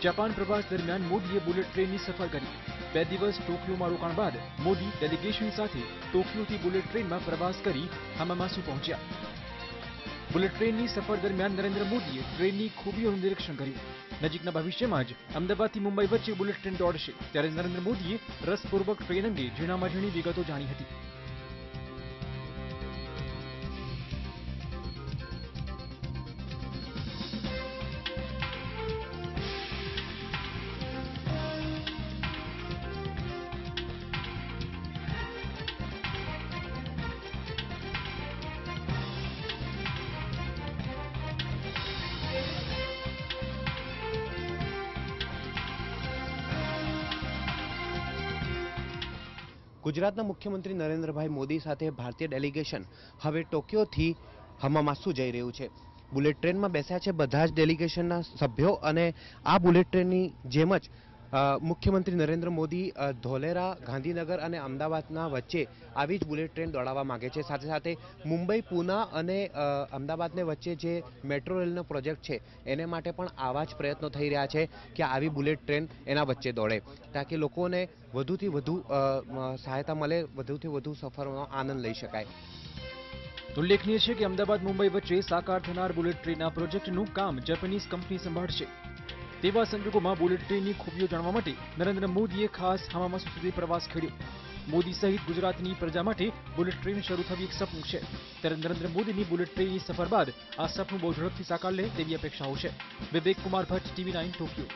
Japan પ્રવાસ દરમિયાન મોદીએ બુલેટ ટ્રેનની સફર કરી। 2 દિવસ ટોક્યોમાં રોકાણ બાદ મોદી ડેલિગેશન સાથે ટોક્યોથી બુલેટ ટ્રેનમાં પ્રવાસ કરી હામામાસુ પહોંચ્યા। બુલેટ ટ્રેનની સફર દરમિયાન નરેન્દ્ર મોદીએ ટ્રેનની ખૂબીઓનું નિરીક્ષણ કર્યું। નજીકના ભવિષ્યમાં જ અમદાવાદથી મુંબઈ વચ્ચે બુલેટ ટ્રેન દોડશે, ત્યારે નરેન્દ્ર મોદીએ રસપૂર્વક ટ્રેન અંગે ઝીણામાં ઝીણી વિગતો જાણી હતી। ગુજરાતના મુખ્યમંત્રી નરેન્દ્રભાઈ મોદી સાથે ભારતીય ડેલિગેશન હવે ટોક્યોથી હામામાસુ જઈ રહ્યું છે। બુલેટ ટ્રેનમાં બેસ્યા છે બધા જ ડેલિગેશનના સભ્યો અને આ બુલેટ ટ્રેનની જેમ જ મુખ્યમંત્રી નરેન્દ્ર મોદી ધોલેરા, ગાંધીનગર અને અમદાવાદના વચ્ચે આવી જ બુલેટ ટ્રેન દોડાવવા માંગે છે। સાથે સાથે મુંબઈ, પૂના અને અમદાવાદને વચ્ચે જે મેટ્રો રેલનો પ્રોજેક્ટ છે એને માટે પણ આવા જ પ્રયત્નો થઈ રહ્યા છે કે આવી બુલેટ ટ્રેન એના વચ્ચે દોડે, તાકી લોકોને વધુથી વધુ સહાયતા મળે, વધુથી વધુ સફરનો આનંદ લઈ શકાય। ઉલ્લેખનીય છે કે અમદાવાદ મુંબઈ વચ્ચે સાકાર થનાર બુલેટ ટ્રેનના પ્રોજેક્ટનું કામ જાપાનીઝ કંપની સંભાળશે। તેવા સંજોગોમાં બુલેટ ટ્રેનની ખૂબીઓ જાણવા માટે નરેન્દ્ર મોદીએ ખાસ હામામાસુ સુધી પ્રવાસ ખેડ્યો। મોદી સહિત ગુજરાતની પ્રજા માટે બુલેટ ટ્રેન શરૂ થવી એક સપનું છે, ત્યારે નરેન્દ્ર મોદીની બુલેટ ટ્રેનની સફર બાદ આ સપનું બહુ ઝડપથી સાકાર લે તેવી અપેક્ષાઓ છે। વિવેક કુમાર ભટ્ટ, TV9 ટોક્યો।